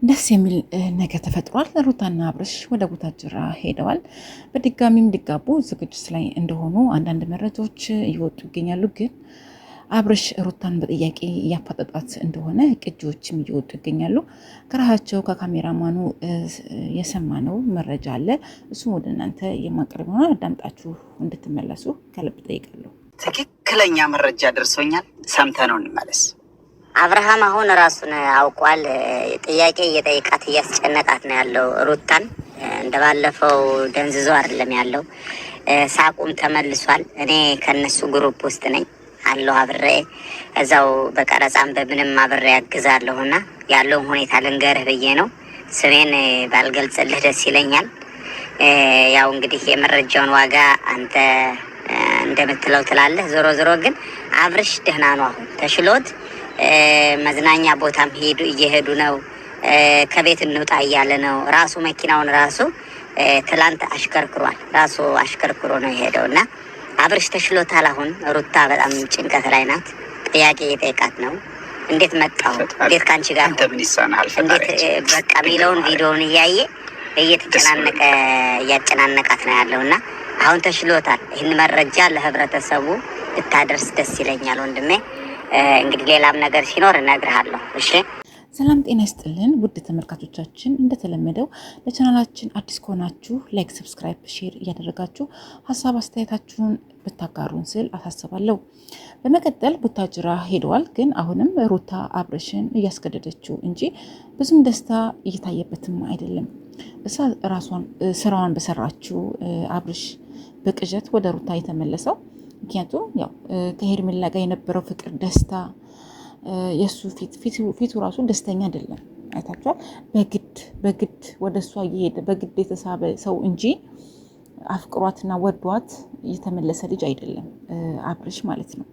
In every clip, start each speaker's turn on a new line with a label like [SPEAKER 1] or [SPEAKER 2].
[SPEAKER 1] ደስ የሚል ነገር ተፈጥሯል። ሩታና አብርሽ ወደ ቡታጅራ ሄደዋል። በድጋሚም ሊጋቡ ዝግጅት ላይ እንደሆኑ አንዳንድ መረጃዎች እየወጡ ይገኛሉ። ግን አብርሽ ሩታን በጥያቄ እያፋጠጣት እንደሆነ ቅጂዎችም እየወጡ ይገኛሉ። ከራሳቸው ከካሜራማኑ የሰማነው መረጃ አለ። እሱም ወደ እናንተ የማቀርብ ሆነ አዳምጣችሁ እንድትመለሱ ከልብ ጠይቃለሁ።
[SPEAKER 2] ትክክለኛ መረጃ ደርሶኛል። ሰምተነው እንመለስ።
[SPEAKER 3] አብርሃም አሁን ራሱን አውቋል። ጥያቄ እየጠየቃት እያስጨነቃት ነው ያለው ሩታን። እንደባለፈው ደንዝዞ አይደለም ያለው፣ ሳቁም ተመልሷል። እኔ ከነሱ ግሩፕ ውስጥ ነኝ አለሁ አብሬ እዛው በቀረጻም በምንም አብሬ ያግዛለሁና ያለውን ሁኔታ ልንገርህ ብዬ ነው። ስሜን ባልገልጽልህ ደስ ይለኛል። ያው እንግዲህ የመረጃውን ዋጋ አንተ እንደምትለው ትላለህ። ዞሮ ዞሮ ግን አብርሽ ደህና ነው፣ አሁን ተሽሎት መዝናኛ ቦታም እየሄዱ ነው። ከቤት እንውጣ እያለ ነው። ራሱ መኪናውን ራሱ ትላንት አሽከርክሯል። ራሱ አሽከርክሮ ነው የሄደው እና አብርሽ ተሽሎታል። አሁን ሩታ በጣም ጭንቀት ላይ ናት። ጥያቄ እየጠየቃት ነው። እንዴት መጣሁ፣ እንዴት ከአንቺ ጋር እንዴት በቃ የሚለውን ቪዲዮውን እያየ እየተጨናነቀ እያጨናነቃት ነው ያለው እና አሁን ተሽሎታል። ይህን መረጃ ለህብረተሰቡ ብታደርስ ደስ ይለኛል ወንድሜ። እንግዲህ ሌላም ነገር ሲኖር እነግርሃለሁ። እሺ፣
[SPEAKER 1] ሰላም ጤና ይስጥልን ውድ ተመልካቾቻችን፣ እንደተለመደው ለቻናላችን አዲስ ከሆናችሁ ላይክ፣ ሰብስክራይብ፣ ሼር እያደረጋችሁ ሀሳብ አስተያየታችሁን ብታጋሩን ስል አሳስባለሁ። በመቀጠል ቡታጅራ ሄደዋል። ግን አሁንም ሩታ አብርሽን እያስገደደችው እንጂ ብዙም ደስታ እየታየበትም አይደለም። እሷ ራሷን ስራዋን በሰራችው አብርሽ በቅዠት ወደ ሩታ የተመለሰው ምክንያቱም ያው ከሄርሜላ ጋር የነበረው ፍቅር፣ ደስታ የሱ ፊቱ ራሱ ደስተኛ አይደለም። አይታችኋል። በግድ ወደ እሷ እየሄደ በግድ የተሳበ ሰው እንጂ አፍቅሯትና ወዷት የተመለሰ ልጅ አይደለም አብርሽ ማለት ነው።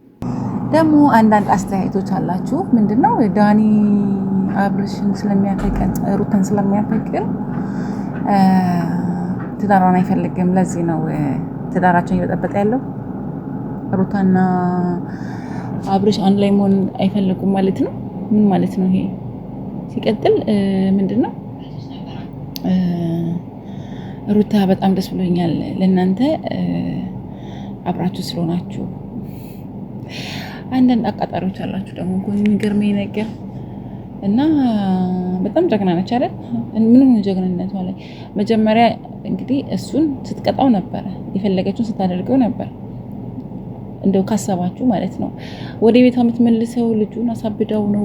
[SPEAKER 1] ደግሞ አንዳንድ አስተያየቶች አላችሁ። ምንድነው ዳኒ አብርሽን ስለሚያፈቅር ሩታን ስለሚያፈቅር ትዳሯን አይፈልግም። ለዚህ ነው ትዳራቸውን እየበጠበጠ ያለው። ሩታና አብርሽ አንድ ላይ መሆን አይፈልጉም ማለት ነው። ምን ማለት ነው ይሄ? ሲቀጥል ምንድነው ሩታ በጣም ደስ ብሎኛል ለእናንተ አብራችሁ ስለሆናችሁ። አንዳንድ አቃጣሪዎች አላችሁ ደግሞ የሚገርመኝ ነገር እና በጣም ጀግና ነች አይደል? ምንም ጀግንነት ማለት መጀመሪያ እንግዲህ እሱን ስትቀጣው ነበረ፣ የፈለገችውን ስታደርገው ነበር። እንደው ካሰባችሁ ማለት ነው ወደ ቤቷ የምትመልሰው ልጁን አሳብዳው ነው።